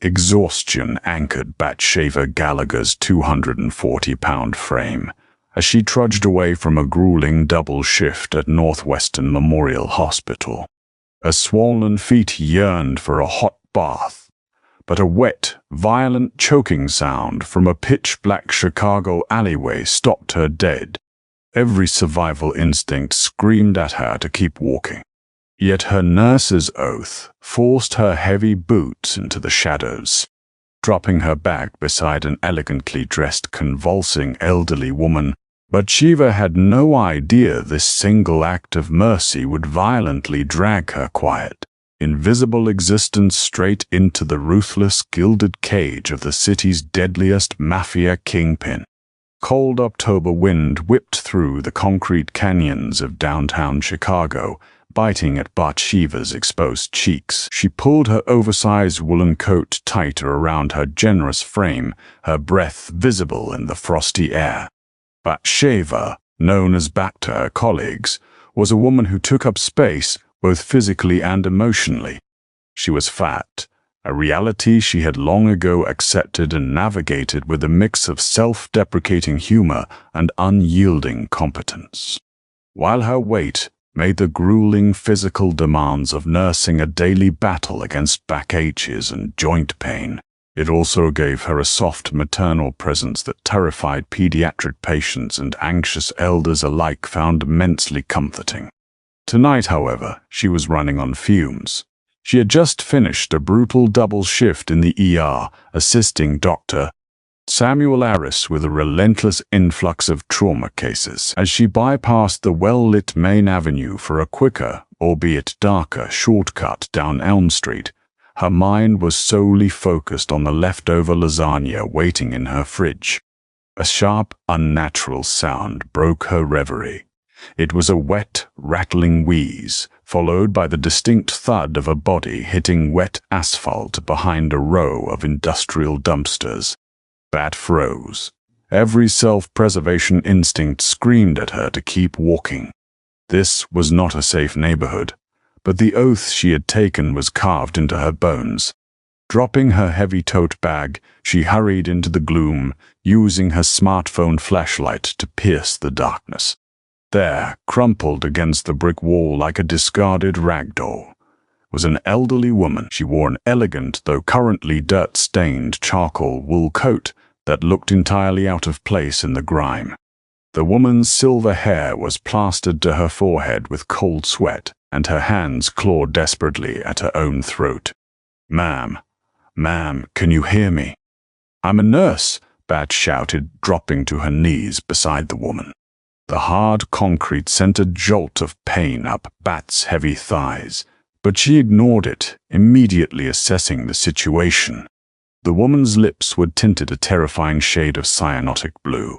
Exhaustion anchored Bathsheba Gallagher's 240-pound frame as she trudged away from a grueling double shift at Northwestern Memorial Hospital. Her swollen feet yearned for a hot bath, but a wet, violent choking sound from a pitch-black Chicago alleyway stopped her dead. Every survival instinct screamed at her to keep walking. Yet her nurse's oath forced her heavy boots into the shadows. Dropping her bag beside an elegantly dressed, convulsing elderly woman, Bathsheba had no idea this single act of mercy would violently drag her quiet, invisible existence straight into the ruthless, gilded cage of the city's deadliest mafia kingpin. Cold October wind whipped through the concrete canyons of downtown Chicago, biting at Bathsheba's exposed cheeks. She pulled her oversized woolen coat tighter around her generous frame, her breath visible in the frosty air. Bathsheba, known as Bat to her colleagues, was a woman who took up space both physically and emotionally. She was fat, a reality she had long ago accepted and navigated with a mix of self-deprecating humor and unyielding competence. While her weight made the grueling physical demands of nursing a daily battle against backaches and joint pain, it also gave her a soft maternal presence that terrified pediatric patients and anxious elders alike found immensely comforting. Tonight, however, she was running on fumes. She had just finished a brutal double shift in the ER, assisting Dr. Samuel Harris with a relentless influx of trauma cases. As she bypassed the well-lit main avenue for a quicker, albeit darker, shortcut down Elm Street, her mind was solely focused on the leftover lasagna waiting in her fridge. A sharp, unnatural sound broke her reverie. It was a wet, rattling wheeze, followed by the distinct thud of a body hitting wet asphalt behind a row of industrial dumpsters. Bat froze. Every self-preservation instinct screamed at her to keep walking. This was not a safe neighborhood, but the oath she had taken was carved into her bones. Dropping her heavy tote bag, she hurried into the gloom, using her smartphone flashlight to pierce the darkness. There, crumpled against the brick wall like a discarded rag doll, was an elderly woman. She wore an elegant, though currently dirt-stained, charcoal wool coat that looked entirely out of place in the grime. The woman's silver hair was plastered to her forehead with cold sweat, and her hands clawed desperately at her own throat. Ma'am, can you hear me?" "I'm a nurse," Bat shouted, dropping to her knees beside the woman. The hard concrete sent a jolt of pain up Bat's heavy thighs, but she ignored it, immediately assessing the situation. The woman's lips were tinted a terrifying shade of cyanotic blue.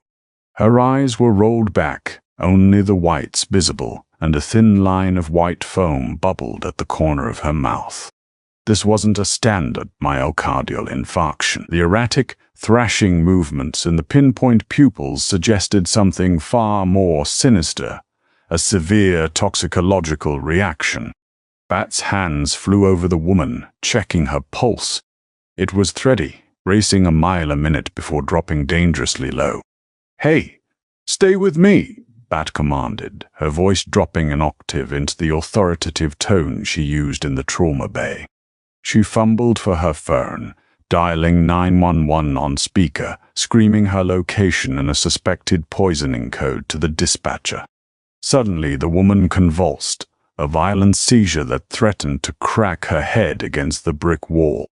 Her eyes were rolled back, only the whites visible, and a thin line of white foam bubbled at the corner of her mouth. This wasn't a standard myocardial infarction. The erratic, thrashing movements in the pinpoint pupils suggested something far more sinister, a severe toxicological reaction. Bat's hands flew over the woman, checking her pulse. It was thready, racing a mile a minute before dropping dangerously low. "Hey, stay with me," Bat commanded, her voice dropping an octave into the authoritative tone she used in the trauma bay. She fumbled for her phone, dialing 911 on speaker, screaming her location and a suspected poisoning code to the dispatcher. Suddenly, the woman convulsed, a violent seizure that threatened to crack her head against the brick wall.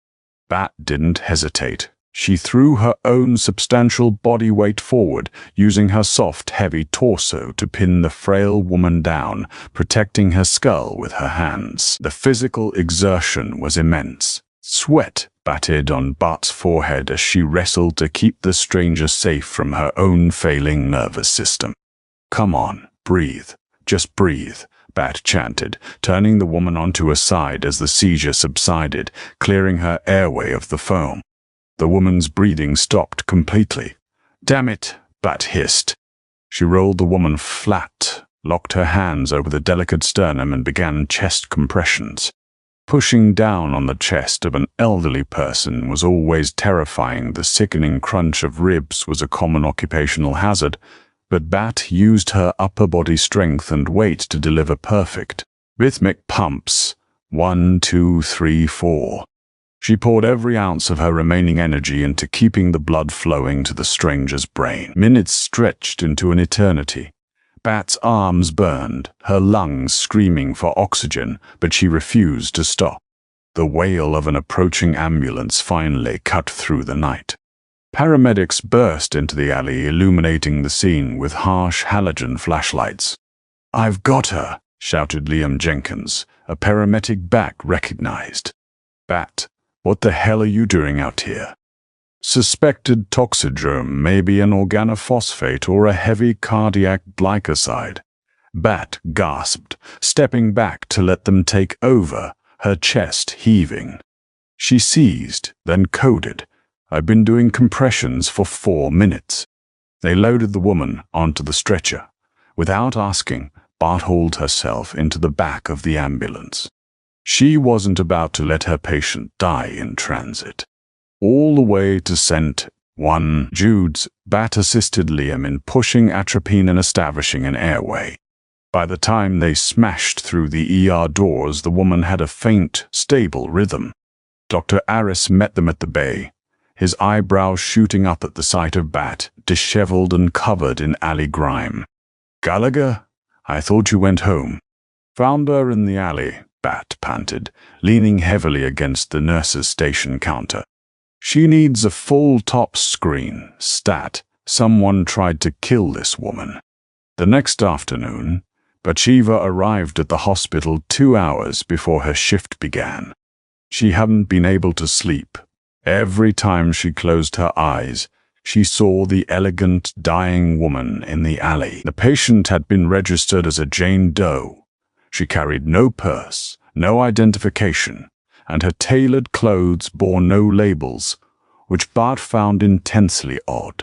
Bat didn't hesitate. She threw her own substantial body weight forward, using her soft, heavy torso to pin the frail woman down, protecting her skull with her hands. The physical exertion was immense. Sweat batted on Bat's forehead as she wrestled to keep the stranger safe from her own failing nervous system. "Come on, breathe. Just breathe," Bat chanted, turning the woman onto her side as the seizure subsided, clearing her airway of the foam. The woman's breathing stopped completely. "Damn it," Bat hissed. She rolled the woman flat, locked her hands over the delicate sternum and began chest compressions. Pushing down on the chest of an elderly person was always terrifying. The sickening crunch of ribs was a common occupational hazard, but Bat used her upper body strength and weight to deliver perfect, rhythmic pumps. 1, 2, 3, 4. She poured every ounce of her remaining energy into keeping the blood flowing to the stranger's brain. Minutes stretched into an eternity. Bat's arms burned, her lungs screaming for oxygen, but she refused to stop. The wail of an approaching ambulance finally cut through the night. Paramedics burst into the alley, illuminating the scene with harsh halogen flashlights. "I've got her," shouted Liam Jenkins, a paramedic Bat recognized. "Bat, what the hell are you doing out here?" "Suspected toxidrome, maybe an organophosphate or a heavy cardiac glycoside," Bat gasped, stepping back to let them take over, her chest heaving. She seized, then coded, "I've been doing compressions for 4 minutes." They loaded the woman onto the stretcher. Without asking, Bat hauled herself into the back of the ambulance. She wasn't about to let her patient die in transit. All the way to St. Jude's, Bat assisted Liam in pushing atropine and establishing an airway. By the time they smashed through the ER doors, the woman had a faint, stable rhythm. Dr. Aris met them at the bay, his eyebrows shooting up at the sight of Bat, disheveled and covered in alley grime. "Gallagher, I thought you went home." "Found her in the alley," Bat panted, leaning heavily against the nurse's station counter. "She needs a full top screen. Stat, someone tried to kill this woman." The next afternoon, Bathsheba arrived at the hospital 2 hours before her shift began. She hadn't been able to sleep. Every time she closed her eyes, she saw the elegant, dying woman in the alley. The patient had been registered as a Jane Doe. She carried no purse, no identification, and her tailored clothes bore no labels, which Bart found intensely odd.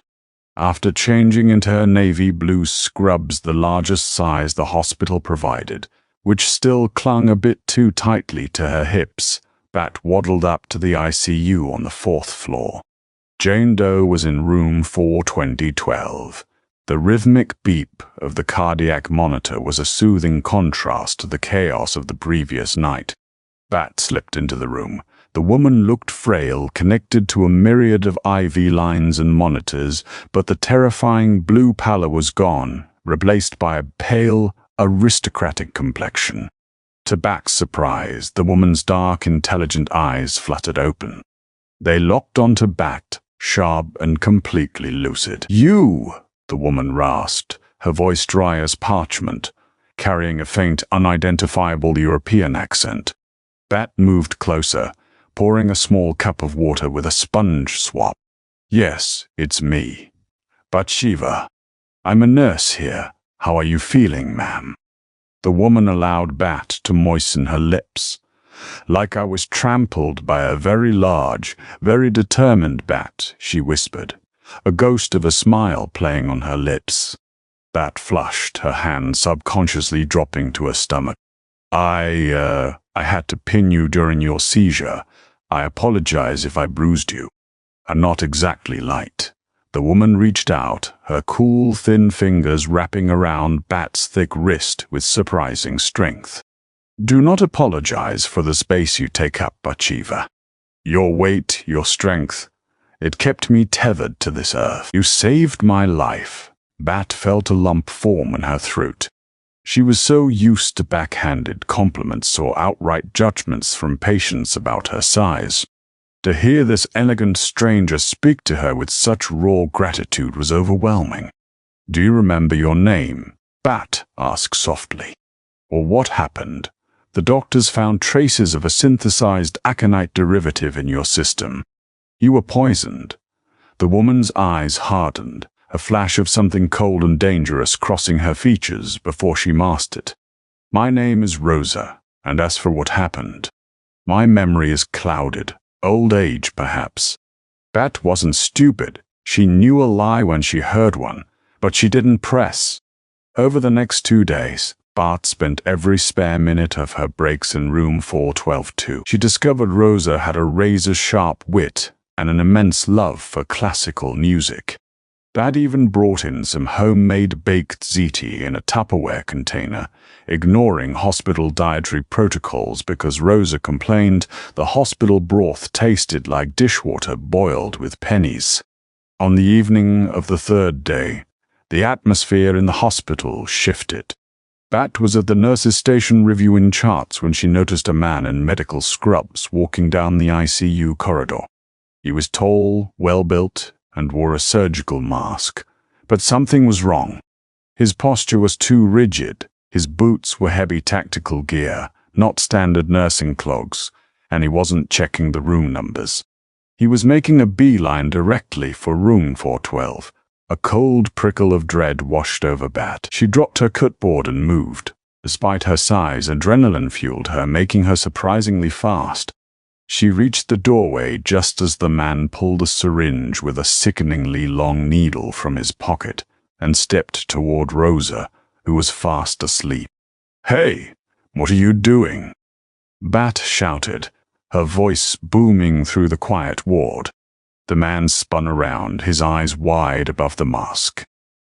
After changing into her navy blue scrubs, the largest size the hospital provided, which still clung a bit too tightly to her hips, Bat waddled up to the ICU on the 4th floor. Jane Doe was in room 42012. The rhythmic beep of the cardiac monitor was a soothing contrast to the chaos of the previous night. Bat slipped into the room. The woman looked frail, connected to a myriad of IV lines and monitors, but the terrifying blue pallor was gone, replaced by a pale, aristocratic complexion. To Bat's surprise, the woman's dark, intelligent eyes fluttered open. They locked onto Bat, sharp and completely lucid. "You!" the woman rasped, her voice dry as parchment, carrying a faint, unidentifiable European accent. Bat moved closer, pouring a small cup of water with a sponge swab. "Yes, it's me. Bathsheba. I'm a nurse here. How are you feeling, ma'am?" The woman allowed Bat to moisten her lips. "Like I was trampled by a very large, very determined bat," she whispered, a ghost of a smile playing on her lips. Bat flushed, her hand subconsciously dropping to her stomach. I had to pin you during your seizure. I apologize if I bruised you." "I'm not exactly light." The woman reached out, her cool, thin fingers wrapping around Bat's thick wrist with surprising strength. "Do not apologize for the space you take up, Bathsheba. Your weight, your strength, it kept me tethered to this earth. You saved my life." Bat felt a lump form in her throat. She was so used to backhanded compliments or outright judgments from patients about her size. To hear this elegant stranger speak to her with such raw gratitude was overwhelming. "Do you remember your name?" Bat asked softly. "Or what happened? The doctors found traces of a synthesized aconite derivative in your system. You were poisoned." The woman's eyes hardened, a flash of something cold and dangerous crossing her features before she masked it. "My name is Rosa, and as for what happened, my memory is clouded. Old age, perhaps." Bat wasn't stupid. She knew a lie when she heard one, but she didn't press. Over the next 2 days, Bart spent every spare minute of her breaks in room 412 too. She discovered Rosa had a razor-sharp wit and an immense love for classical music. Dad even brought in some homemade baked ziti in a Tupperware container, ignoring hospital dietary protocols because Rosa complained the hospital broth tasted like dishwater boiled with pennies. On the evening of the third day, the atmosphere in the hospital shifted. Bat was at the nurse's station reviewing charts when she noticed a man in medical scrubs walking down the ICU corridor. He was tall, well-built, and wore a surgical mask. But something was wrong. His posture was too rigid, his boots were heavy tactical gear, not standard nursing clogs, and he wasn't checking the room numbers. He was making a beeline directly for room 412. A cold prickle of dread washed over Bat. She dropped her cutboard and moved. Despite her size, adrenaline fueled her, making her surprisingly fast. She reached the doorway just as the man pulled a syringe with a sickeningly long needle from his pocket and stepped toward Rosa, who was fast asleep. "Hey, what are you doing?" Bat shouted, her voice booming through the quiet ward. The man spun around, his eyes wide above the mask.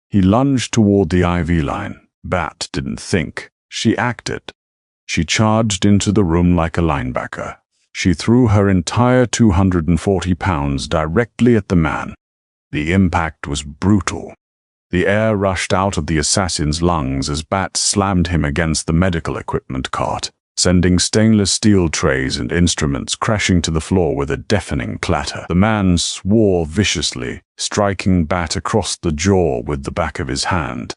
He lunged toward the IV line. Bat didn't think, she acted. She charged into the room like a linebacker. She threw her entire 240 pounds directly at the man. The impact was brutal. The air rushed out of the assassin's lungs as Bat slammed him against the medical equipment cart, sending stainless steel trays and instruments crashing to the floor with a deafening clatter. The man swore viciously, striking Bat across the jaw with the back of his hand.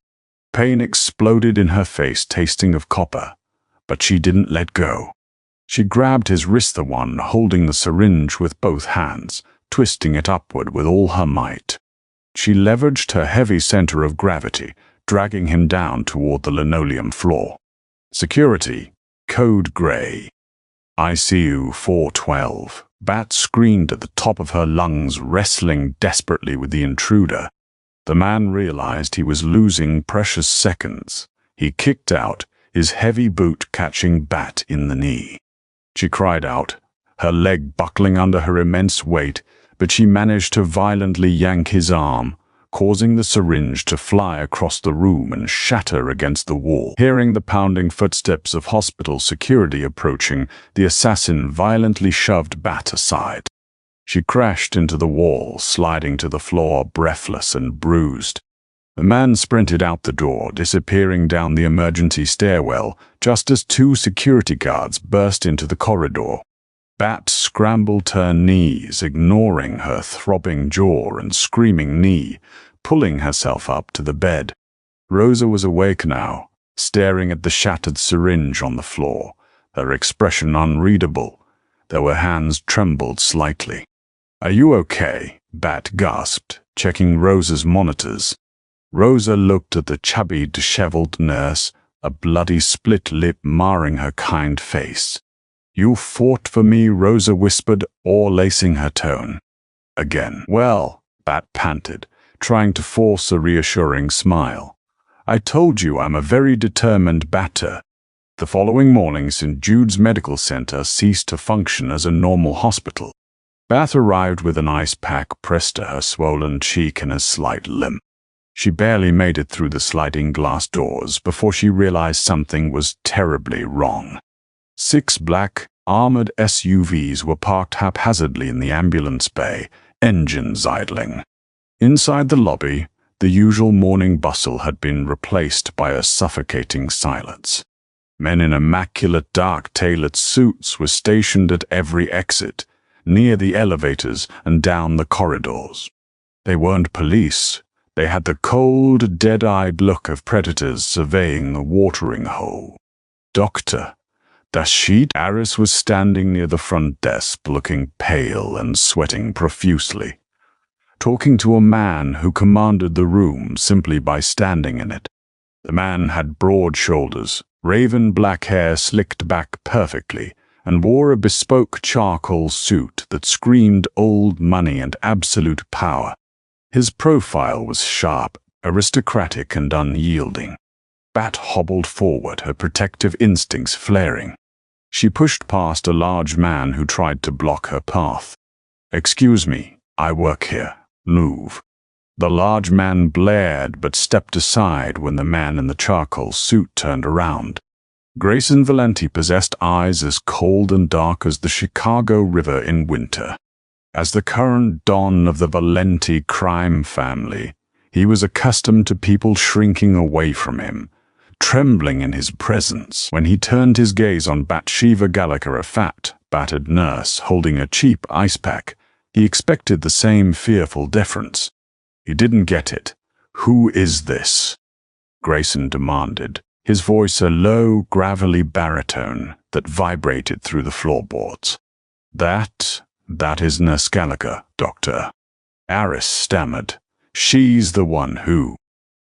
Pain exploded in her face, tasting of copper, but she didn't let go. She grabbed his wrist, the one holding the syringe, with both hands, twisting it upward with all her might. She leveraged her heavy center of gravity, dragging him down toward the linoleum floor. Security, code gray. ICU 412. Bat screamed at the top of her lungs, wrestling desperately with the intruder. The man realized he was losing precious seconds. He kicked out, his heavy boot catching Bat in the knee. She cried out, her leg buckling under her immense weight, but she managed to violently yank his arm, causing the syringe to fly across the room and shatter against the wall. Hearing the pounding footsteps of hospital security approaching, the assassin violently shoved Bat aside. She crashed into the wall, sliding to the floor, breathless and bruised. The man sprinted out the door, disappearing down the emergency stairwell, just as two security guards burst into the corridor. Bat scrambled to her knees, ignoring her throbbing jaw and screaming knee, pulling herself up to the bed. Rosa was awake now, staring at the shattered syringe on the floor, her expression unreadable, though her hands trembled slightly. "Are you okay?" Bat gasped, checking Rosa's monitors. Rosa looked at the chubby, disheveled nurse, a bloody split lip marring her kind face. "You fought for me," Rosa whispered, o'erlacing her tone. Again. "Well," Bat panted, trying to force a reassuring smile. "I told you I'm a very determined batter." The following morning, St. Jude's Medical Center ceased to function as a normal hospital. Bat arrived with an ice pack pressed to her swollen cheek and a slight limp. She barely made it through the sliding glass doors before she realized something was terribly wrong. 6 black, armored SUVs were parked haphazardly in the ambulance bay, engines idling. Inside the lobby, the usual morning bustle had been replaced by a suffocating silence. Men in immaculate dark tailored suits were stationed at every exit, near the elevators and down the corridors. They weren't police. They had the cold, dead-eyed look of predators surveying a watering hole. Dr. Dashid Aris was standing near the front desk, looking pale and sweating profusely, talking to a man who commanded the room simply by standing in it. The man had broad shoulders, raven black hair slicked back perfectly, and wore a bespoke charcoal suit that screamed old money and absolute power. His profile was sharp, aristocratic, and unyielding. Bat hobbled forward, her protective instincts flaring. She pushed past a large man who tried to block her path. "Excuse me, I work here. Move." The large man blared but stepped aside when the man in the charcoal suit turned around. Grayson Valenti possessed eyes as cold and dark as the Chicago River in winter. As the current don of the Valenti crime family, he was accustomed to people shrinking away from him, trembling in his presence. When he turned his gaze on Bathsheba Gallagher, a fat, battered nurse holding a cheap ice pack, he expected the same fearful deference. He didn't get it. "Who is this?" Grayson demanded, his voice a low, gravelly baritone that vibrated through the floorboards. That is Nurse Gallagher, Doctor." Aris stammered. "She's the one who—"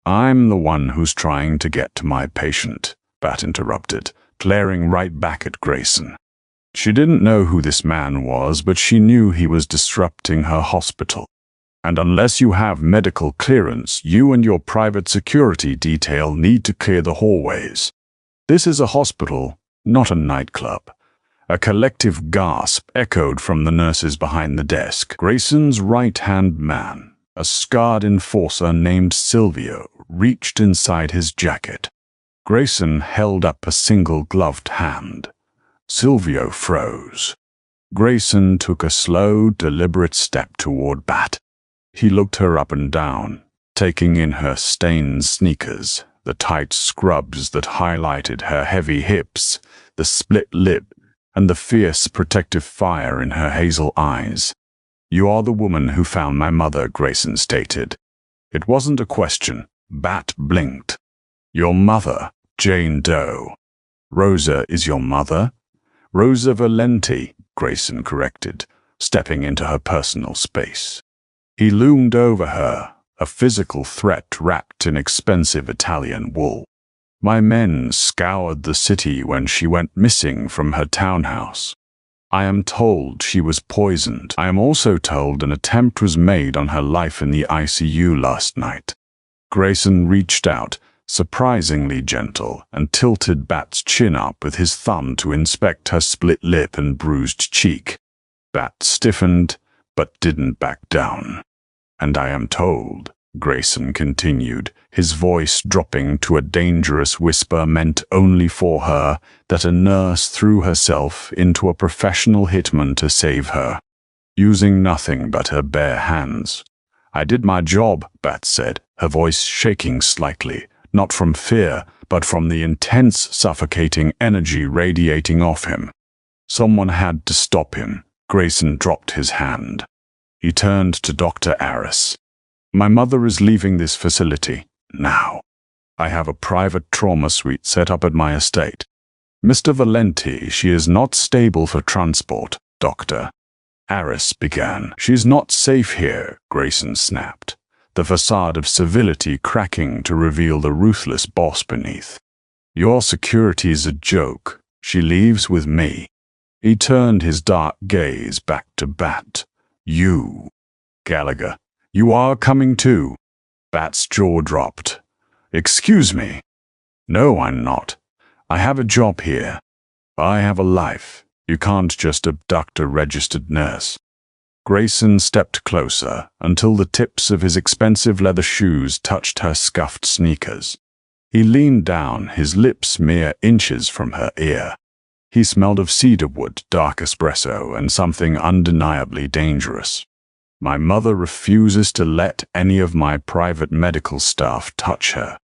"I'm the one who's trying to get to my patient," Bat interrupted, glaring right back at Grayson. She didn't know who this man was, but she knew he was disrupting her hospital. "And unless you have medical clearance, you and your private security detail need to clear the hallways. This is a hospital, not a nightclub." A collective gasp echoed from the nurses behind the desk. Grayson's right-hand man, a scarred enforcer named Silvio, reached inside his jacket. Grayson held up a single-gloved hand. Silvio froze. Grayson took a slow, deliberate step toward Bat. He looked her up and down, taking in her stained sneakers, the tight scrubs that highlighted her heavy hips, the split lip, and the fierce protective fire in her hazel eyes. "You are the woman who found my mother," Grayson stated. It wasn't a question. Bat blinked. "Your mother, Jane Doe." "Rosa is your mother?" "Rosa Valenti," Grayson corrected, stepping into her personal space. He loomed over her, a physical threat wrapped in expensive Italian wool. "My men scoured the city when she went missing from her townhouse. I am told she was poisoned. I am also told an attempt was made on her life in the ICU last night." Grayson reached out, surprisingly gentle, and tilted Bat's chin up with his thumb to inspect her split lip and bruised cheek. Bat stiffened, but didn't back down. "And I am told," Grayson continued, his voice dropping to a dangerous whisper meant only for her, "that a nurse threw herself into a professional hitman to save her, using nothing but her bare hands." "I did my job," Bat said, her voice shaking slightly, not from fear, but from the intense, suffocating energy radiating off him. "Someone had to stop him." Grayson dropped his hand. He turned to Dr. Aris. "My mother is leaving this facility now. I have a private trauma suite set up at my estate. Mr. Valenti, she is not stable for transport, Doctor." Aris began. "She's not safe here," Grayson snapped, the facade of civility cracking to reveal the ruthless boss beneath. "Your security's a joke. She leaves with me." He turned his dark gaze back to Bat. "You, Gallagher, you are coming too." Bat's jaw dropped. "Excuse me." "No, I'm not. I have a job here. I have a life. You can't just abduct a registered nurse." Grayson stepped closer until the tips of his expensive leather shoes touched her scuffed sneakers. He leaned down, his lips mere inches from her ear. He smelled of cedarwood, dark espresso, and something undeniably dangerous. "My mother refuses to let any of my private medical staff touch her.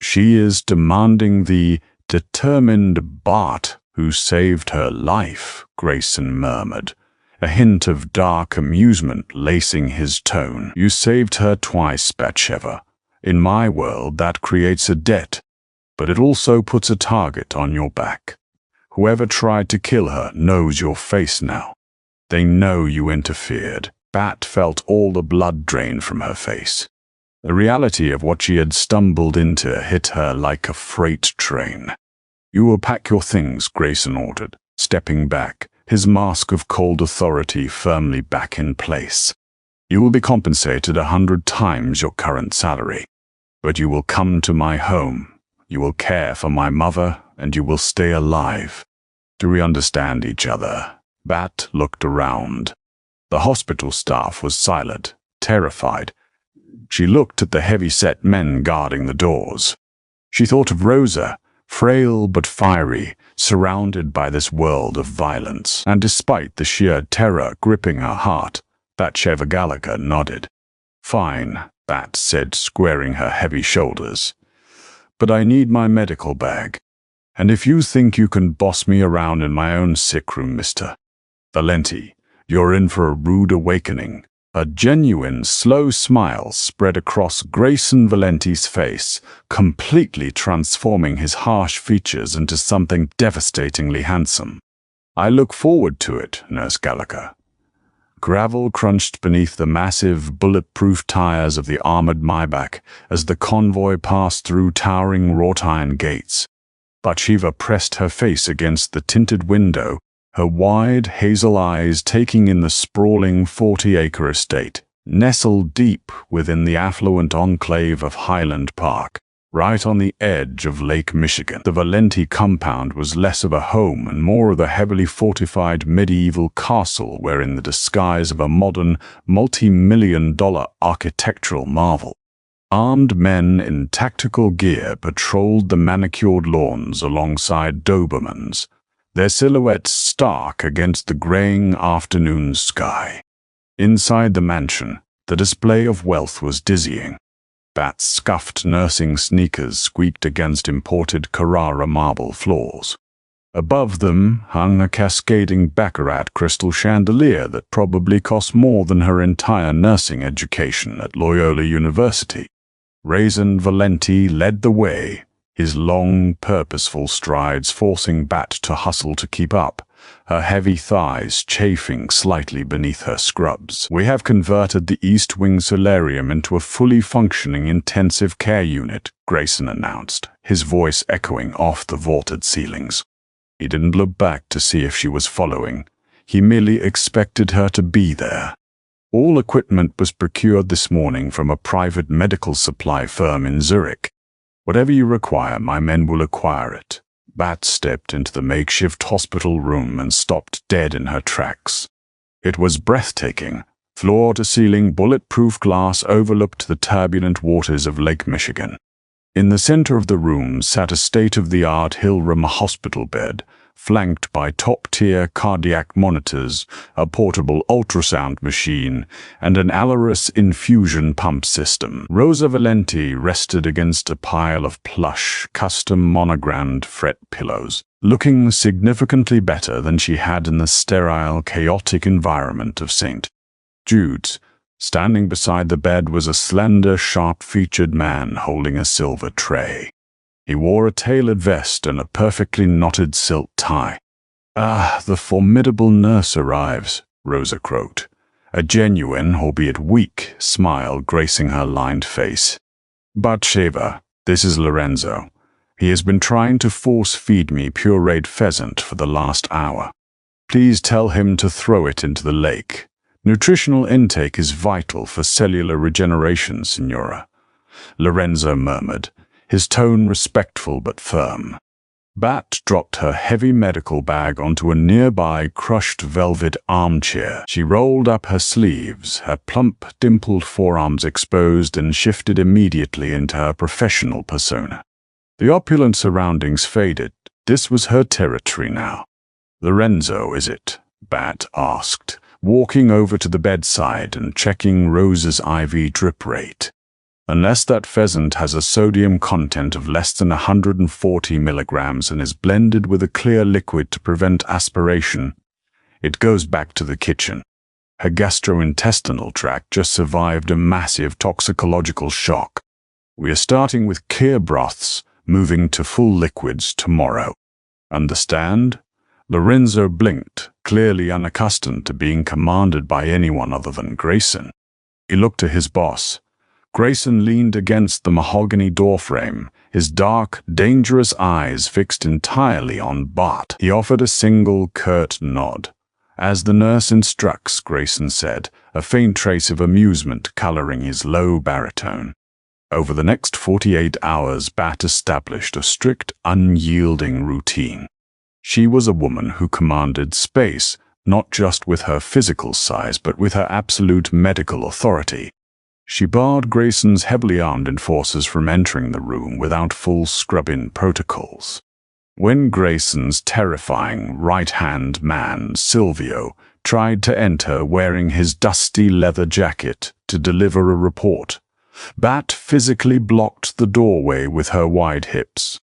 She is demanding the determined Bart who saved her life," Grayson murmured, a hint of dark amusement lacing his tone. "You saved her twice, Bathsheba. In my world, that creates a debt, but it also puts a target on your back. Whoever tried to kill her knows your face now. They know you interfered." Bat felt all the blood drain from her face. The reality of what she had stumbled into hit her like a freight train. "You will pack your things," Grayson ordered, stepping back, his mask of cold authority firmly back in place. "You will be compensated 100 times your current salary. But you will come to my home. You will care for my mother, and you will stay alive. Do we understand each other?" Bat looked around. The hospital staff was silent, terrified. She looked at the heavy-set men guarding the doors. She thought of Rosa, frail but fiery, surrounded by this world of violence. And despite the sheer terror gripping her heart, Bathsheba Gallagher nodded. "Fine," Bat said, squaring her heavy shoulders. "But I need my medical bag. And if you think you can boss me around in my own sick room, Mr. Valenti, you're in for a rude awakening." A genuine, slow smile spread across Grayson Valenti's face, completely transforming his harsh features into something devastatingly handsome. "I look forward to it, Nurse Gallagher." Gravel crunched beneath the massive, bulletproof tires of the armored Maybach as the convoy passed through towering wrought-iron gates. Bathsheba pressed her face against the tinted window, her wide hazel eyes taking in the sprawling 40-acre estate, nestled deep within the affluent enclave of Highland Park, right on the edge of Lake Michigan. The Valenti compound was less of a home and more of the heavily fortified medieval castle wearing the disguise of a modern, multi-million-dollar architectural marvel. Armed men in tactical gear patrolled the manicured lawns alongside Dobermans, their silhouettes stark against the graying afternoon sky. Inside the mansion, the display of wealth was dizzying. Bat's scuffed nursing sneakers squeaked against imported Carrara marble floors. Above them hung a cascading baccarat crystal chandelier that probably cost more than her entire nursing education at Loyola University. Raisin Valenti led the way, his long, purposeful strides forcing Bat to hustle to keep up, her heavy thighs chafing slightly beneath her scrubs. "We have converted the East Wing Solarium into a fully functioning intensive care unit," Grayson announced, his voice echoing off the vaulted ceilings. He didn't look back to see if she was following. He merely expected her to be there. All equipment was procured this morning from a private medical supply firm in Zurich. "Whatever you require, my men will acquire it." Bat stepped into the makeshift hospital room and stopped dead in her tracks. It was breathtaking. Floor-to-ceiling bulletproof glass overlooked the turbulent waters of Lake Michigan. In the center of the room sat a state-of-the-art Hillrom hospital bed, flanked by top-tier cardiac monitors, a portable ultrasound machine, and an Alarus infusion pump system. Rosa Valenti rested against a pile of plush, custom monogrammed fret pillows, looking significantly better than she had in the sterile, chaotic environment of St. Jude's. Standing beside the bed was a slender, sharp-featured man holding a silver tray. He wore a tailored vest and a perfectly knotted silk tie. "Ah, the formidable nurse arrives," Rosa croaked, a genuine, albeit weak, smile gracing her lined face. "Bathsheba, this is Lorenzo. He has been trying to force-feed me pureed pheasant for the last hour. Please tell him to throw it into the lake. Nutritional intake is vital for cellular regeneration, Signora," Lorenzo murmured, his tone respectful but firm. Bat dropped her heavy medical bag onto a nearby crushed velvet armchair. She rolled up her sleeves, her plump, dimpled forearms exposed, and shifted immediately into her professional persona. The opulent surroundings faded. This was her territory now. "Lorenzo, is it?" Bat asked, walking over to the bedside and checking Rosa's IV drip rate. "Unless that pheasant has a sodium content of less than 140 milligrams and is blended with a clear liquid to prevent aspiration, it goes back to the kitchen. Her gastrointestinal tract just survived a massive toxicological shock. We are starting with clear broths, moving to full liquids tomorrow. Understand?" Lorenzo blinked, clearly unaccustomed to being commanded by anyone other than Grayson. He looked to his boss. Grayson leaned against the mahogany doorframe, his dark, dangerous eyes fixed entirely on Bat. He offered a single, curt nod. "As the nurse instructs," Grayson said, a faint trace of amusement coloring his low baritone. Over the next 48 hours, Bat established a strict, unyielding routine. She was a woman who commanded space, not just with her physical size, but with her absolute medical authority. She barred Grayson's heavily armed enforcers from entering the room without full scrub-in protocols. When Grayson's terrifying right-hand man, Silvio, tried to enter wearing his dusty leather jacket to deliver a report, Bat physically blocked the doorway with her wide hips.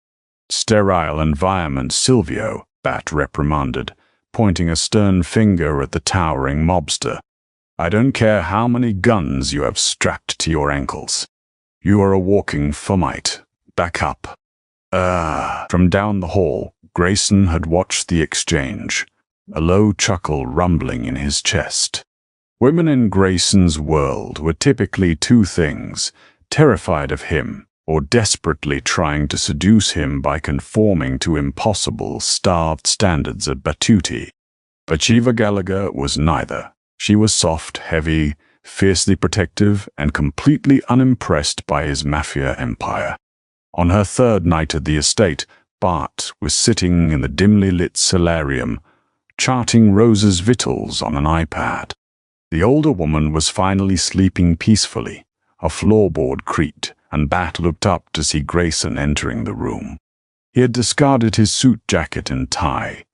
"Sterile environment, Silvio," Bat reprimanded, pointing a stern finger at the towering mobster. "I don't care how many guns you have strapped to your ankles. You are a walking Fomite. Back up." From down the hall, Grayson had watched the exchange, a low chuckle rumbling in his chest. Women in Grayson's world were typically two things: terrified of him or desperately trying to seduce him by conforming to impossible, starved standards of Batuti. But Shiva Gallagher was neither. She was soft, heavy, fiercely protective, and completely unimpressed by his mafia empire. On her third night at the estate, Bart was sitting in the dimly lit solarium, charting Rosa's vitals on an iPad. The older woman was finally sleeping peacefully. A floorboard creaked, and Bat looked up to see Grayson entering the room. He had discarded his suit jacket and tie.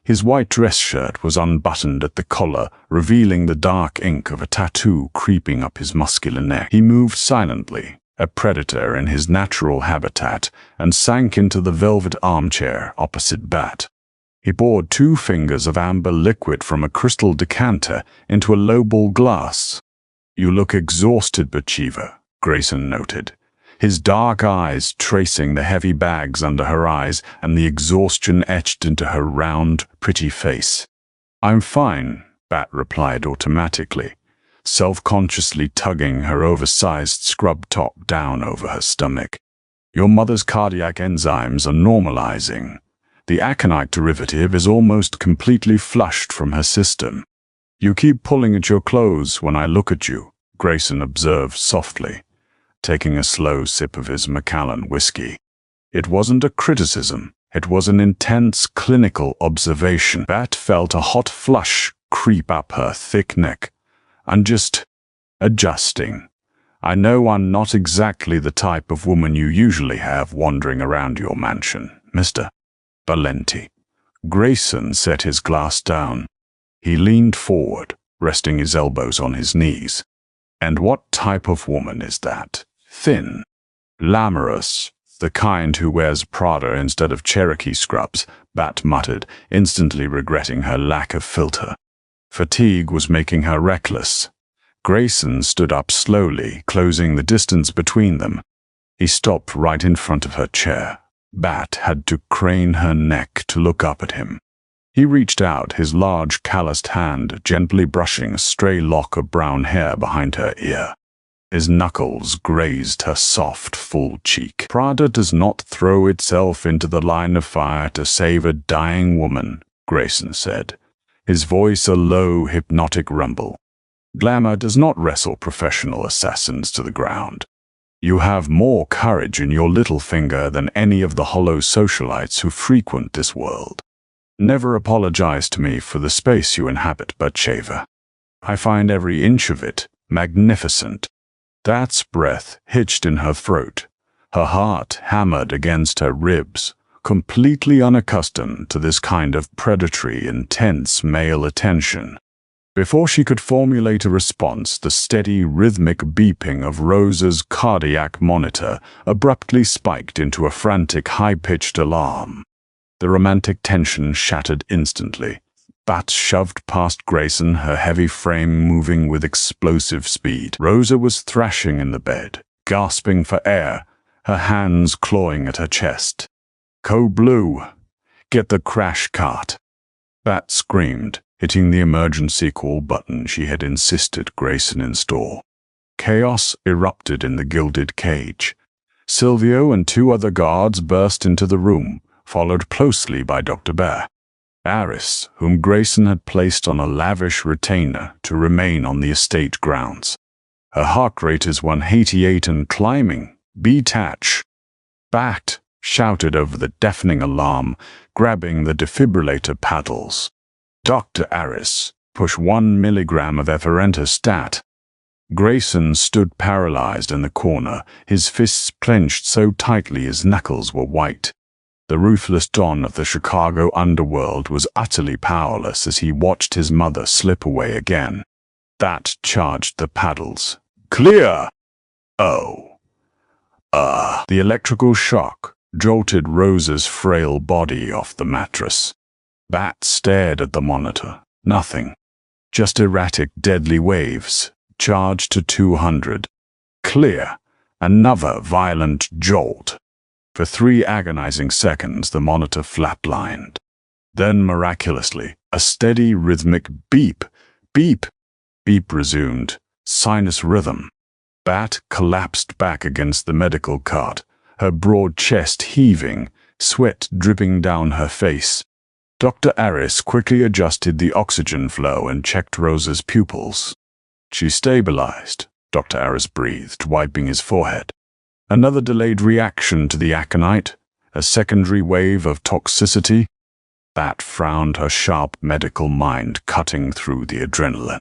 His white dress shirt was unbuttoned at the collar, revealing the dark ink of a tattoo creeping up his muscular neck. He moved silently, a predator in his natural habitat, and sank into the velvet armchair opposite Bat. He poured 2 fingers of amber liquid from a crystal decanter into a lowball glass. "You look exhausted, Bathsheba," Grayson noted, his dark eyes tracing the heavy bags under her eyes and the exhaustion etched into her round, pretty face. "I'm fine," Bat replied automatically, self-consciously tugging her oversized scrub top down over her stomach. "Your mother's cardiac enzymes are normalizing. The aconite derivative is almost completely flushed from her system. You keep pulling at your clothes when I look at you," Grayson observed softly, taking a slow sip of his Macallan whiskey. It wasn't a criticism. It was an intense clinical observation. Bat felt a hot flush creep up her thick neck. "I'm just adjusting. I know I'm not exactly the type of woman you usually have wandering around your mansion, Mr. Valenti." Grayson set his glass down. He leaned forward, resting his elbows on his knees. "And what type of woman is that? Thin, glamorous, the kind who wears Prada instead of Cherokee scrubs," Bat muttered, instantly regretting her lack of filter. Fatigue was making her reckless. Grayson stood up slowly, closing the distance between them. He stopped right in front of her chair. Bat had to crane her neck to look up at him. He reached out, his large, calloused hand gently brushing a stray lock of brown hair behind her ear. His knuckles grazed her soft, full cheek. "Prada does not throw itself into the line of fire to save a dying woman," Grayson said, his voice a low, hypnotic rumble. "Glamour does not wrestle professional assassins to the ground. You have more courage in your little finger than any of the hollow socialites who frequent this world. Never apologize to me for the space you inhabit, Bathsheba. I find every inch of it magnificent." That's breath hitched in her throat, her heart hammered against her ribs, completely unaccustomed to this kind of predatory, intense male attention. Before she could formulate a response, the steady, rhythmic beeping of Rosa's cardiac monitor abruptly spiked into a frantic, high-pitched alarm. The romantic tension shattered instantly. Bat shoved past Grayson, her heavy frame moving with explosive speed. Rosa was thrashing in the bed, gasping for air, her hands clawing at her chest. "Code Blue, get the crash cart!" Bat screamed, hitting the emergency call button she had insisted Grayson install. Chaos erupted in the gilded cage. Silvio and 2 other guards burst into the room, followed closely by Dr. Bear. Aris, whom Grayson had placed on a lavish retainer to remain on the estate grounds. Her heart rate is 188 and climbing, Detach! Bat shouted over the deafening alarm, grabbing the defibrillator paddles. Dr. Aris, push 1 milligram of efferentastat. Grayson stood paralyzed in the corner, his fists clenched so tightly his knuckles were white. The ruthless don of the Chicago underworld was utterly powerless as he watched his mother slip away again. That charged the paddles. Clear! Oh. The electrical shock jolted Rosa's frail body off the mattress. Bat stared at the monitor. Nothing. Just erratic, deadly waves. Charged to 200. Clear. Another violent jolt. For 3 agonizing seconds, the monitor flatlined. Then, miraculously, a steady, rhythmic beep. Beep. Beep resumed. Sinus rhythm. Bat collapsed back against the medical cart, her broad chest heaving, sweat dripping down her face. Dr. Aris quickly adjusted the oxygen flow and checked Rosa's pupils. She stabilized, Dr. Aris breathed, wiping his forehead. Another delayed reaction to the aconite, a secondary wave of toxicity. Bat frowned, her sharp medical mind cutting through the adrenaline.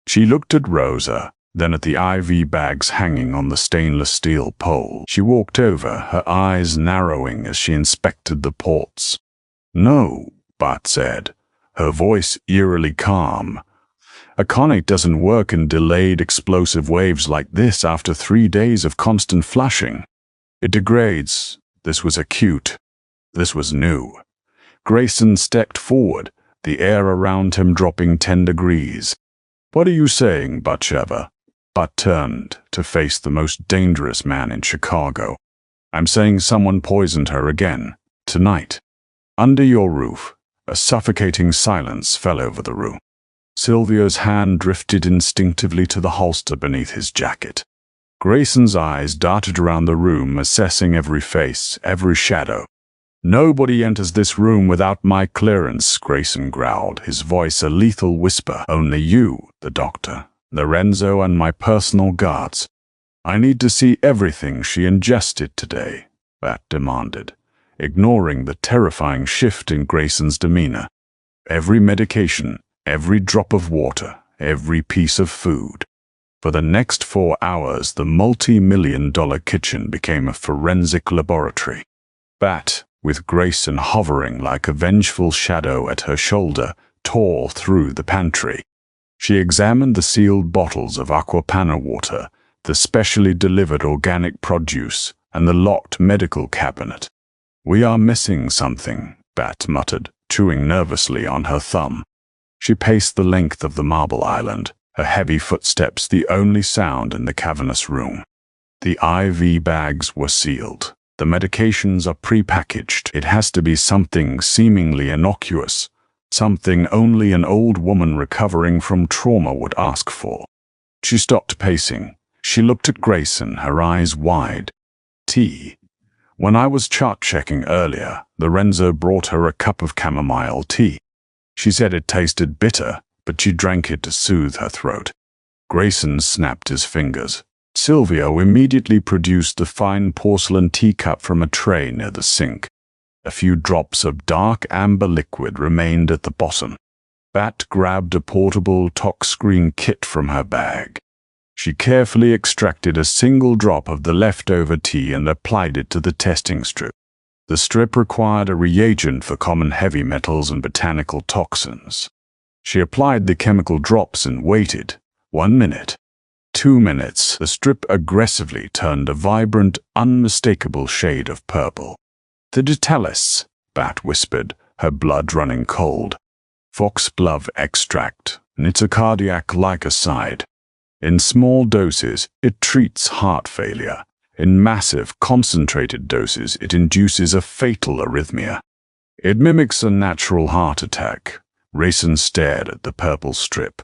She looked at Rosa, then at the IV bags hanging on the stainless steel pole. She walked over, her eyes narrowing as she inspected the ports. No, Bat said, her voice eerily calm. Aconite doesn't work in delayed explosive waves like this after 3 days of constant flashing. It degrades. This was acute. This was new. Grayson stepped forward, the air around him dropping 10 degrees. What are you saying, Batsheva? Bat turned to face the most dangerous man in Chicago. I'm saying someone poisoned her again, tonight. Under your roof, a suffocating silence fell over the room. Silvio's hand drifted instinctively to the holster beneath his jacket. Grayson's eyes darted around the room, assessing every face, every shadow. Nobody enters this room without my clearance, Grayson growled, his voice a lethal whisper. Only you, the doctor, Lorenzo, and my personal guards. I need to see everything she ingested today, Bat demanded, ignoring the terrifying shift in Grayson's demeanor. Every medication, every drop of water, every piece of food. For the next 4 hours, the multi-million-dollar kitchen became a forensic laboratory. Bat, with Grayson hovering like a vengeful shadow at her shoulder, tore through the pantry. She examined the sealed bottles of Aquapana water, the specially delivered organic produce, and the locked medical cabinet. We are missing something, Bat muttered, chewing nervously on her thumb. She paced the length of the marble island, her heavy footsteps the only sound in the cavernous room. The IV bags were sealed. The medications are prepackaged. It has to be something seemingly innocuous, something only an old woman recovering from trauma would ask for. She stopped pacing. She looked at Grayson, her eyes wide. Tea. When I was chart-checking earlier, Lorenzo brought her a cup of chamomile tea. She said it tasted bitter, but she drank it to soothe her throat. Grayson snapped his fingers. Silvio immediately produced the fine porcelain teacup from a tray near the sink. A few drops of dark amber liquid remained at the bottom. Bat grabbed a portable touchscreen kit from her bag. She carefully extracted a single drop of the leftover tea and applied it to the testing strip. The strip required a reagent for common heavy metals and botanical toxins. She applied the chemical drops and waited. 1 minute. 2 minutes. The strip aggressively turned a vibrant, unmistakable shade of purple. The Detalis, Bat whispered, her blood running cold. Foxglove extract, and it's a cardiac glycoside. In small doses, it treats heart failure. In massive, concentrated doses, it induces a fatal arrhythmia. It mimics a natural heart attack. Grayson stared at the purple strip.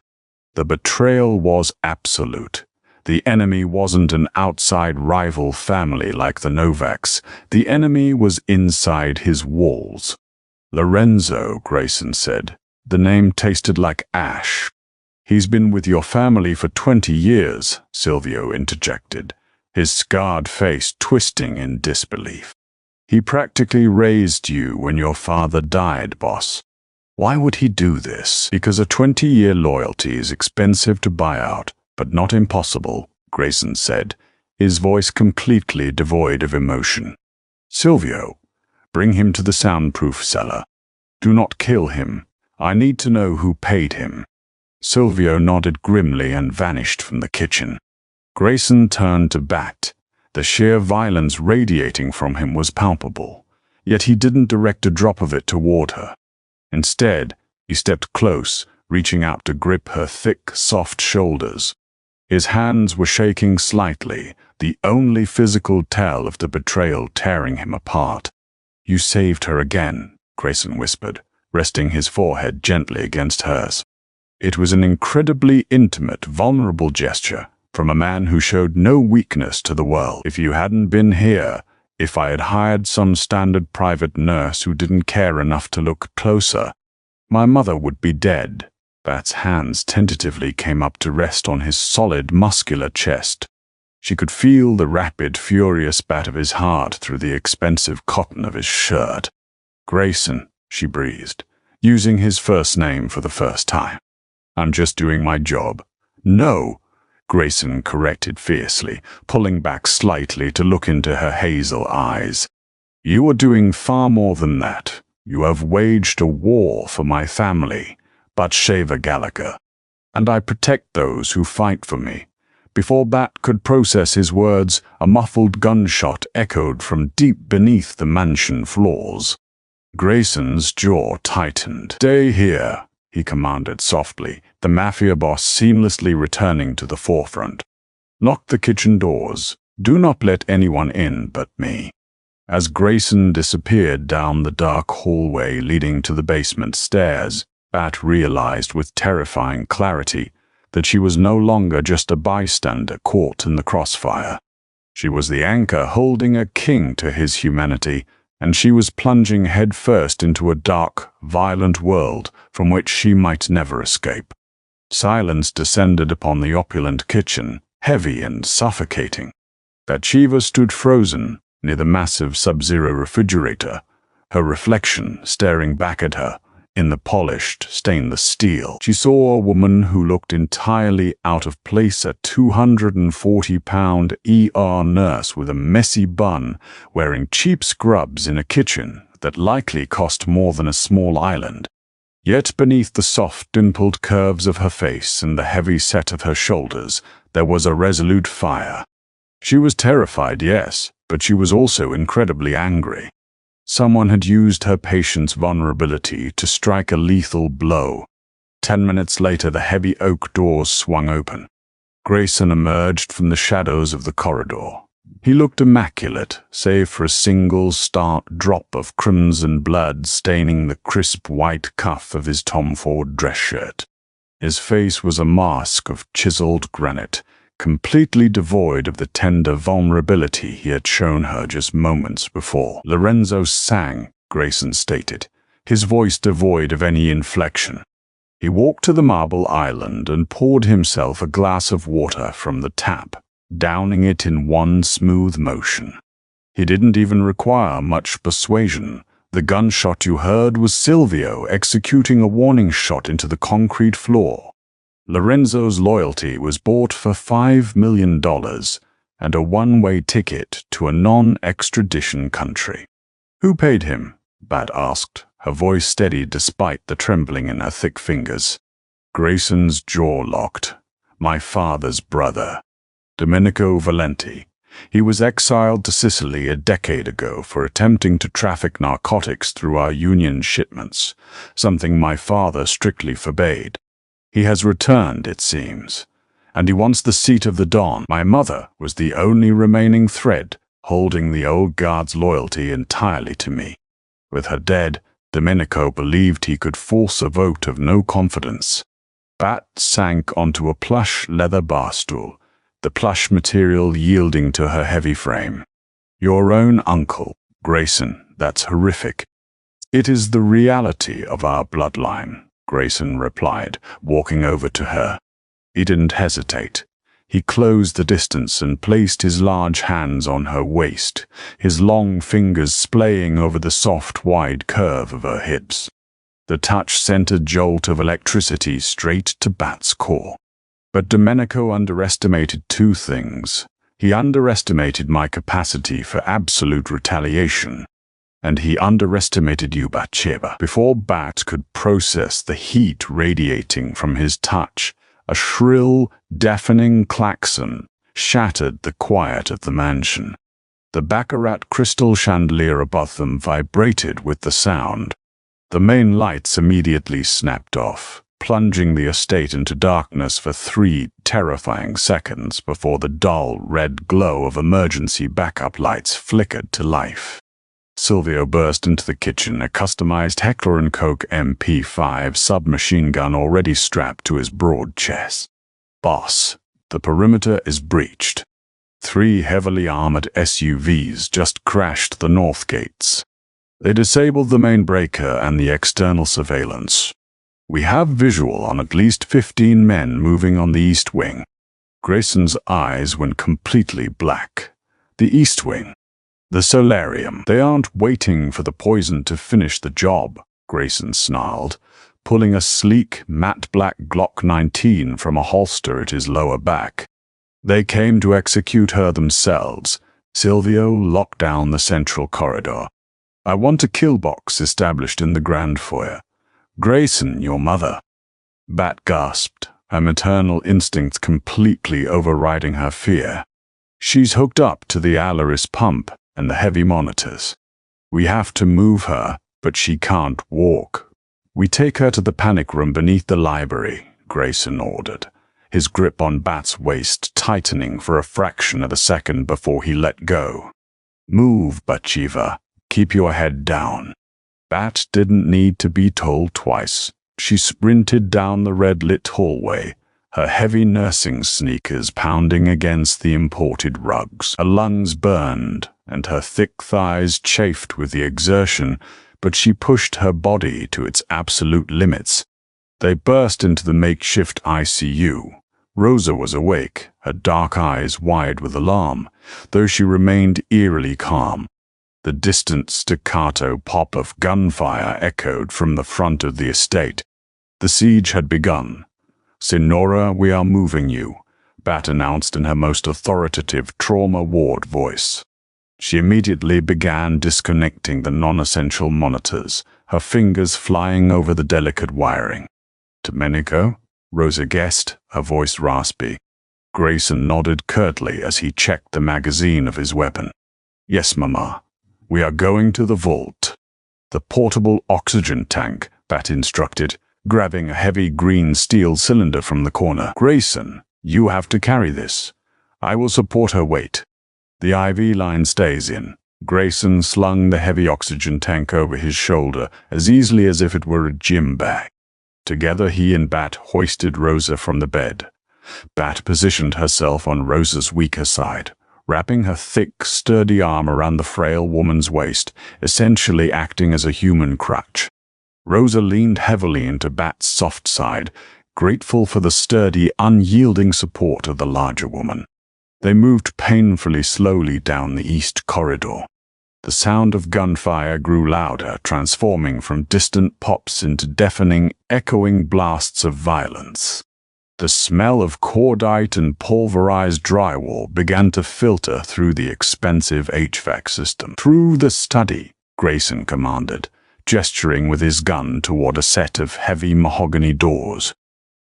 The betrayal was absolute. The enemy wasn't an outside rival family like the Novaks. The enemy was inside his walls. Lorenzo, Grayson said. The name tasted like ash. He's been with your family for 20 years, Silvio interjected. his scarred face twisting in disbelief. "He practically raised you when your father died, boss. Why would he do this? Because a 20-year loyalty is expensive to buy out, but not impossible," Grayson said, his voice completely devoid of emotion. "Silvio, bring him to the soundproof cellar. Do not kill him. I need to know who paid him." Silvio nodded grimly and vanished from the kitchen. Grayson turned to Bat. The sheer violence radiating from him was palpable, yet he didn't direct a drop of it toward her. Instead, he stepped close, reaching out to grip her thick, soft shoulders. His hands were shaking slightly, the only physical tell of the betrayal tearing him apart. "You saved her again," Grayson whispered, resting his forehead gently against hers. It was an incredibly intimate, vulnerable gesture from a man who showed no weakness to the world. "If you hadn't been here, if I had hired some standard private nurse who didn't care enough to look closer, my mother would be dead." Bat's hands tentatively came up to rest on his solid, muscular chest. She could feel the rapid, furious bat of his heart through the expensive cotton of his shirt. "Grayson," she breathed, using his first name for the first time. "I'm just doing my job." "No," Grayson corrected fiercely, pulling back slightly to look into her hazel eyes. "You are doing far more than that. You have waged a war for my family, Bathsheba Gallagher, and I protect those who fight for me." Before Bat could process his words, a muffled gunshot echoed from deep beneath the mansion floors. Grayson's jaw tightened. "Stay here," he commanded softly, the mafia boss seamlessly returning to the forefront. "Lock the kitchen doors. Do not let anyone in but me." As Grayson disappeared down the dark hallway leading to the basement stairs, Bat realized with terrifying clarity that she was no longer just a bystander caught in the crossfire. She was the anchor holding a king to his humanity, and she was plunging headfirst into a dark, violent world from which she might never escape. Silence descended upon the opulent kitchen, heavy and suffocating. Bathsheba stood frozen near the massive sub-zero refrigerator, her reflection staring back at her in the polished stainless steel. She saw a woman who looked entirely out of place, a 240-pound ER nurse with a messy bun, wearing cheap scrubs in a kitchen that likely cost more than a small island. Yet beneath the soft, dimpled curves of her face and the heavy set of her shoulders, there was a resolute fire. She was terrified, yes, but she was also incredibly angry. Someone had used her patient's vulnerability to strike a lethal blow. 10 minutes later, the heavy oak doors swung open. Grayson emerged from the shadows of the corridor. He looked immaculate, save for a single stark drop of crimson blood staining the crisp white cuff of his Tom Ford dress shirt. His face was a mask of chiseled granite, completely devoid of the tender vulnerability he had shown her just moments before. "Lorenzo sang," Grayson stated, his voice devoid of any inflection. He walked to the marble island and poured himself a glass of water from the tap, downing it in one smooth motion. He didn't even require much persuasion. The gunshot you heard was Silvio executing a warning shot into the concrete floor. Lorenzo's loyalty was bought for $5 million and a one-way ticket to a non-extradition country. "Who paid him?" Bat asked, her voice steady despite the trembling in her thick fingers. Grayson's jaw locked. "My father's brother, Domenico Valenti. He was exiled to Sicily a decade ago for attempting to traffic narcotics through our Union shipments, something my father strictly forbade. He has returned, it seems, and he wants the seat of the Don. My mother was the only remaining thread holding the old guard's loyalty entirely to me. With her dead, Domenico believed he could force a vote of no confidence." Bat sank onto a plush leather bar stool, the plush material yielding to her heavy frame. "Your own uncle, Grayson, that's horrific." "It is the reality of our bloodline," Grayson replied, walking over to her. He didn't hesitate. He closed the distance and placed his large hands on her waist, his long fingers splaying over the soft, wide curve of her hips. The touch sent a jolt of electricity straight to Bat's core. But Domenico underestimated two things. He underestimated my capacity for absolute retaliation, and he underestimated you, Bathsheba. Before Bat could process the heat radiating from his touch, a shrill, deafening klaxon shattered the quiet of the mansion. The baccarat crystal chandelier above them vibrated with the sound. The main lights immediately snapped off, plunging the estate into darkness for 3 terrifying seconds before the dull red glow of emergency backup lights flickered to life. Silvio burst into the kitchen, a customized Heckler & Koch MP5 submachine gun already strapped to his broad chest. "Boss, the perimeter is breached. 3 heavily armored SUVs just crashed the north gates. They disabled the main breaker and the external surveillance. We have visual on at least 15 men moving on the east wing." Grayson's eyes went completely black. The east wing. The solarium. "They aren't waiting for the poison to finish the job," Grayson snarled, pulling a sleek, matte black Glock 19 from a holster at his lower back. "They came to execute her themselves." Silvio locked down the central corridor. "I want a kill box established in the grand foyer. Grayson, your mother." Bat gasped, her maternal instincts completely overriding her fear. "She's hooked up to the Alaris pump and the heavy monitors. We have to move her, but she can't walk." "We take her to the panic room beneath the library," Grayson ordered, his grip on Bat's waist tightening for a fraction of a second before he let go. "Move, Bathsheba. Keep your head down." Bat didn't need to be told twice. She sprinted down the red-lit hallway, her heavy nursing sneakers pounding against the imported rugs. Her lungs burned, and her thick thighs chafed with the exertion, but she pushed her body to its absolute limits. They burst into the makeshift ICU. Rosa was awake, her dark eyes wide with alarm, though she remained eerily calm. The distant staccato pop of gunfire echoed from the front of the estate. The siege had begun. "Signora, we are moving you," Bat announced in her most authoritative trauma ward voice. She immediately began disconnecting the non-essential monitors, her fingers flying over the delicate wiring. "Domenico?" Rosa guessed, her voice raspy. Grayson nodded curtly as he checked the magazine of his weapon. "Yes, Mama. We are going to the vault." "The portable oxygen tank," Bat instructed, grabbing a heavy green steel cylinder from the corner. "Grayson, you have to carry this. I will support her weight. The IV line stays in." Grayson slung the heavy oxygen tank over his shoulder as easily as if it were a gym bag. Together he and Bat hoisted Rosa from the bed. Bat positioned herself on Rosa's weaker side, wrapping her thick, sturdy arm around the frail woman's waist, essentially acting as a human crutch. Rosa leaned heavily into Bat's soft side, grateful for the sturdy, unyielding support of the larger woman. They moved painfully slowly down the east corridor. The sound of gunfire grew louder, transforming from distant pops into deafening, echoing blasts of violence. The smell of cordite and pulverized drywall began to filter through the expensive HVAC system. "Through the study," Grayson commanded, gesturing with his gun toward a set of heavy mahogany doors.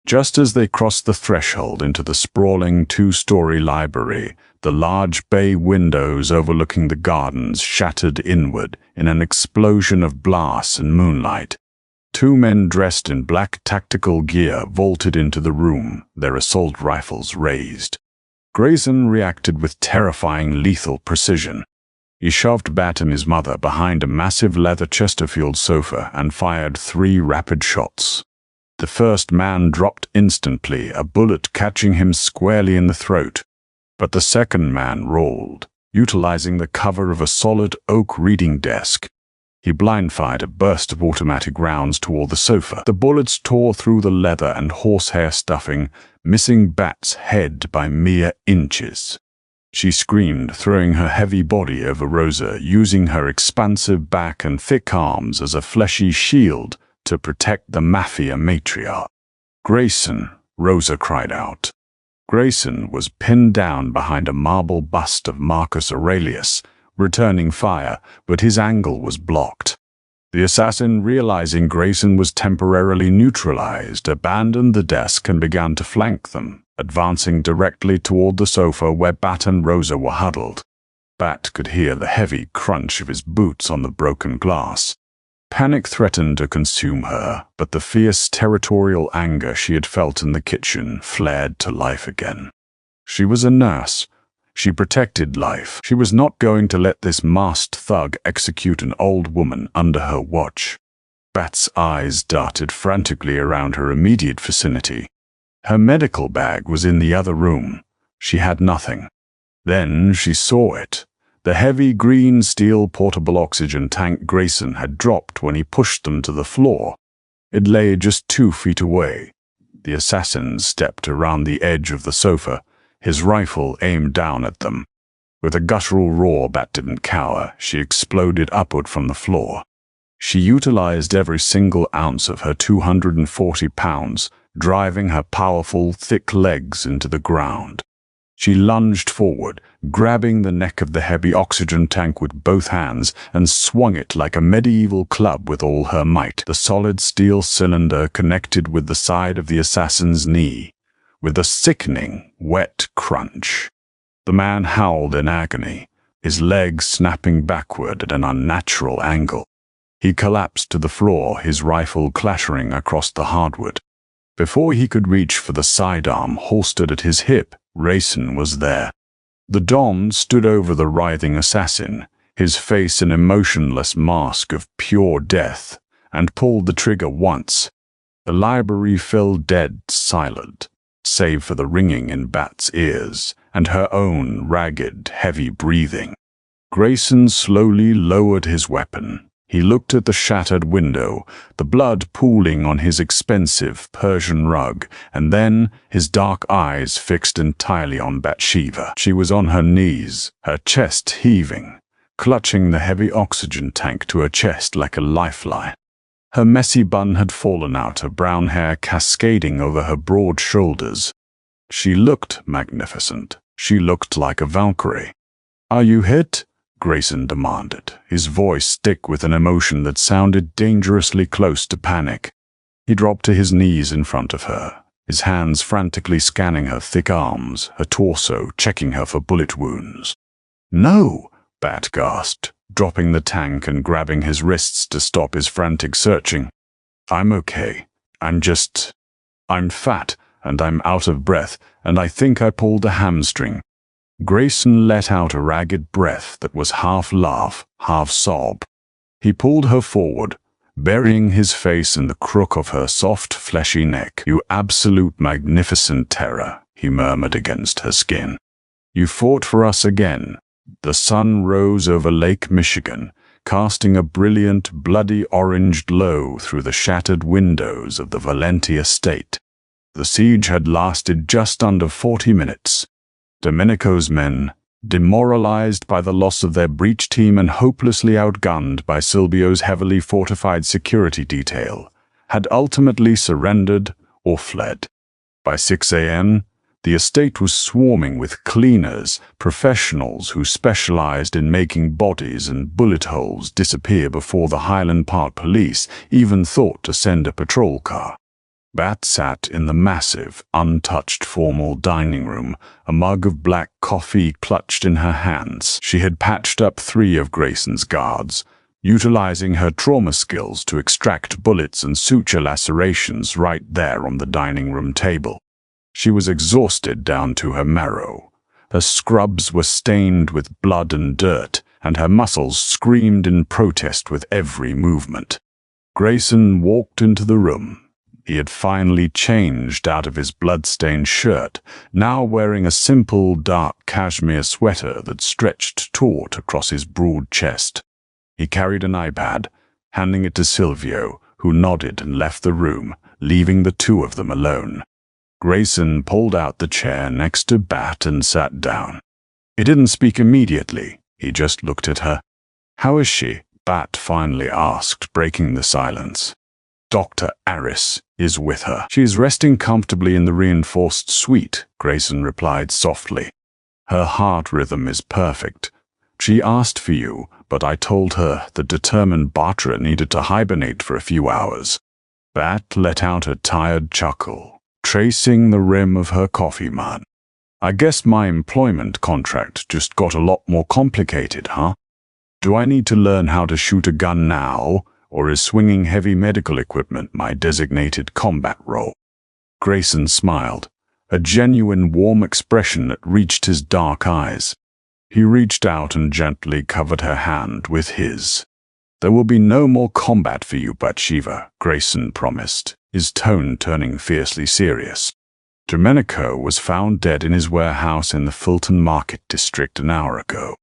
Just as they crossed the threshold into the sprawling 2-story library, the large bay windows overlooking the gardens shattered inward in an explosion of glass and moonlight. 2 men dressed in black tactical gear vaulted into the room, their assault rifles raised. Grayson reacted with terrifying lethal precision. He shoved Bat and his mother behind a massive leather Chesterfield sofa and fired 3 rapid shots. The first man dropped instantly, a bullet catching him squarely in the throat. But the second man rolled, utilizing the cover of a solid oak reading desk. He blind-fired a burst of automatic rounds toward the sofa. The bullets tore through the leather and horsehair stuffing, missing Bat's head by mere inches. She screamed, throwing her heavy body over Rosa, using her expansive back and thick arms as a fleshy shield to protect the Mafia matriarch. "Grayson!" Rosa cried out. Grayson was pinned down behind a marble bust of Marcus Aurelius, returning fire, but his angle was blocked. The assassin, realizing Grayson was temporarily neutralized, abandoned the desk and began to flank them, advancing directly toward the sofa where Bat and Rosa were huddled. Bat could hear the heavy crunch of his boots on the broken glass. Panic threatened to consume her, but the fierce territorial anger she had felt in the kitchen flared to life again. She was a nurse. She protected life. She was not going to let this masked thug execute an old woman under her watch. Bat's eyes darted frantically around her immediate vicinity. Her medical bag was in the other room. She had nothing. Then she saw it. The heavy green steel portable oxygen tank Grayson had dropped when he pushed them to the floor. It lay just 2 feet away. The assassin stepped around the edge of the sofa, his rifle aimed down at them. With a guttural roar, Bat didn't cower. She exploded upward from the floor. She utilized every single ounce of her 240 pounds, driving her powerful, thick legs into the ground. She lunged forward, grabbing the neck of the heavy oxygen tank with both hands, and swung it like a medieval club with all her might. The solid steel cylinder connected with the side of the assassin's knee, with a sickening, wet crunch. The man howled in agony, his legs snapping backward at an unnatural angle. He collapsed to the floor, his rifle clattering across the hardwood. Before he could reach for the sidearm holstered at his hip, Grayson was there. The Don stood over the writhing assassin, his face an emotionless mask of pure death, and pulled the trigger once. The library fell dead silent, save for the ringing in Bat's ears and her own ragged, heavy breathing. Grayson slowly lowered his weapon. He looked at the shattered window, the blood pooling on his expensive Persian rug, and then his dark eyes fixed entirely on Bathsheba. She was on her knees, her chest heaving, clutching the heavy oxygen tank to her chest like a lifeline. Her messy bun had fallen out, her brown hair cascading over her broad shoulders. She looked magnificent. She looked like a Valkyrie. "Are you hit?" Grayson demanded, his voice thick with an emotion that sounded dangerously close to panic. He dropped to his knees in front of her, his hands frantically scanning her thick arms, her torso, checking her for bullet wounds. "No!" Bat gasped, dropping the tank and grabbing his wrists to stop his frantic searching. "I'm okay. I'm fat, and I'm out of breath, and I think I pulled a hamstring." Grayson let out a ragged breath that was half laugh, half sob. He pulled her forward, burying his face in the crook of her soft, fleshy neck. "You absolute magnificent terror," he murmured against her skin. "You fought for us again." The sun rose over Lake Michigan, casting a brilliant, bloody orange glow through the shattered windows of the Valenti estate. The siege had lasted just under 40 minutes. Domenico's men, demoralized by the loss of their breach team and hopelessly outgunned by Silvio's heavily fortified security detail, had ultimately surrendered or fled. By 6 a.m., the estate was swarming with cleaners, professionals who specialized in making bodies and bullet holes disappear before the Highland Park police even thought to send a patrol car. Bat sat in the massive, untouched formal dining room, a mug of black coffee clutched in her hands. She had patched up 3 of Grayson's guards, utilizing her trauma skills to extract bullets and suture lacerations right there on the dining room table. She was exhausted down to her marrow. Her scrubs were stained with blood and dirt, and her muscles screamed in protest with every movement. Grayson walked into the room. He had finally changed out of his blood-stained shirt, now wearing a simple, dark cashmere sweater that stretched taut across his broad chest. He carried an iPad, handing it to Silvio, who nodded and left the room, leaving the two of them alone. Grayson pulled out the chair next to Bat and sat down. He didn't speak immediately, he just looked at her. "How is she?" Bat finally asked, breaking the silence. "Dr. Aris is with her. She is resting comfortably in the reinforced suite," Grayson replied softly. "Her heart rhythm is perfect. She asked for you, but I told her the determined Bartra needed to hibernate for a few hours." Bat let out a tired chuckle, tracing the rim of her coffee mug. "I guess my employment contract just got a lot more complicated, huh? Do I need to learn how to shoot a gun now, or is swinging heavy medical equipment my designated combat role?" Grayson smiled, a genuine warm expression that reached his dark eyes. He reached out and gently covered her hand with his. "There will be no more combat for you, Bathsheba," Grayson promised, his tone turning fiercely serious. "Domenico was found dead in his warehouse in the Fulton Market District an hour ago.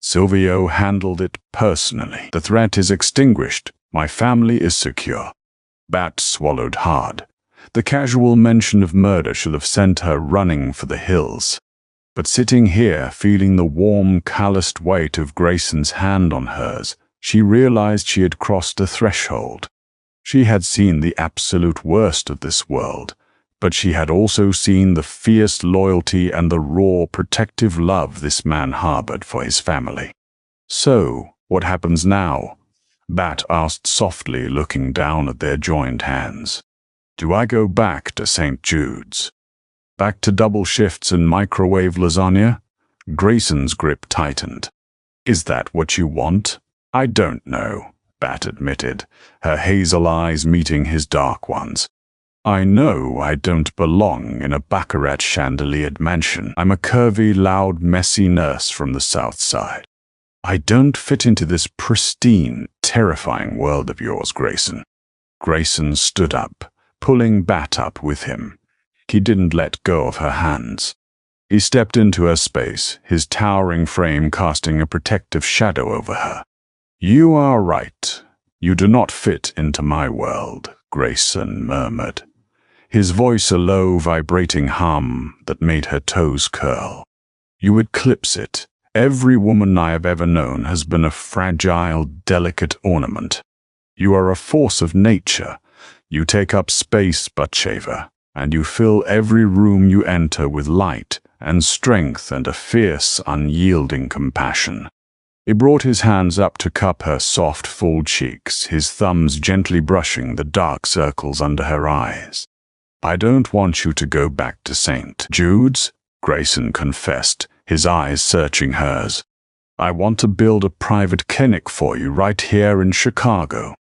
Silvio handled it personally. The threat is extinguished. My family is secure." Bat swallowed hard. The casual mention of murder should have sent her running for the hills. But sitting here, feeling the warm, calloused weight of Grayson's hand on hers, she realized she had crossed a threshold. She had seen the absolute worst of this world, but she had also seen the fierce loyalty and the raw, protective love this man harbored for his family. "So, what happens now?" Bat asked softly, looking down at their joined hands. "Do I go back to St. Jude's? Back to double shifts and microwave lasagna?" Grayson's grip tightened. "Is that what you want?" "I don't know," Bat admitted, her hazel eyes meeting his dark ones. "I know I don't belong in a baccarat chandeliered mansion. I'm a curvy, loud, messy nurse from the South Side. I don't fit into this pristine, terrifying world of yours, Grayson." Grayson stood up, pulling Bat up with him. He didn't let go of her hands. He stepped into her space, his towering frame casting a protective shadow over her. "You are right. You do not fit into my world," Grayson murmured, his voice a low, vibrating hum that made her toes curl. "You eclipse it. Every woman I have ever known has been a fragile, delicate ornament. You are a force of nature. You take up space, Bathsheba, and you fill every room you enter with light and strength and a fierce, unyielding compassion." He brought his hands up to cup her soft, full cheeks, his thumbs gently brushing the dark circles under her eyes. "I don't want you to go back to St. Jude's," Grayson confessed, his eyes searching hers. "I want to build a private clinic for you right here in Chicago.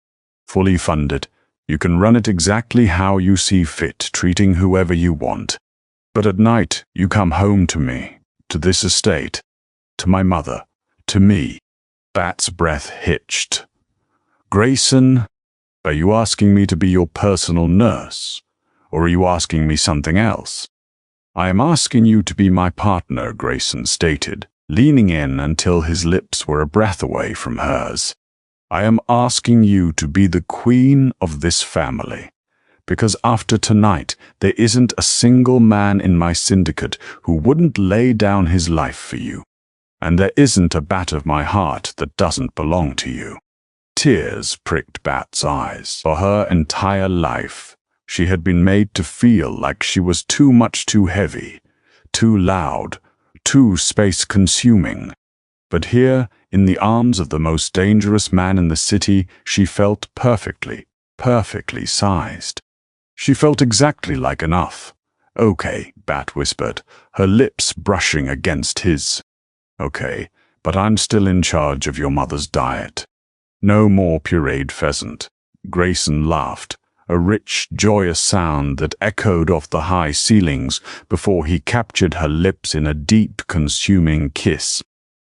Fully funded. You can run it exactly how you see fit, treating whoever you want. But at night, you come home to me, to this estate, to my mother, to me." Bat's breath hitched. "Grayson, are you asking me to be your personal nurse, or are you asking me something else?" "I am asking you to be my partner," Grayson stated, leaning in until his lips were a breath away from hers. "I am asking you to be the queen of this family, because after tonight, there isn't a single man in my syndicate who wouldn't lay down his life for you. And there isn't a bat of my heart that doesn't belong to you." Tears pricked Bat's eyes. For her entire life, she had been made to feel like she was too much too heavy, too loud, too space-consuming. But here, in the arms of the most dangerous man in the city, she felt perfectly sized. She felt exactly like enough. "Okay," Bat whispered, her lips brushing against his. "Okay, but I'm still in charge of your mother's diet. No more pureed pheasant." Grayson laughed, a rich, joyous sound that echoed off the high ceilings before he captured her lips in a deep, consuming kiss.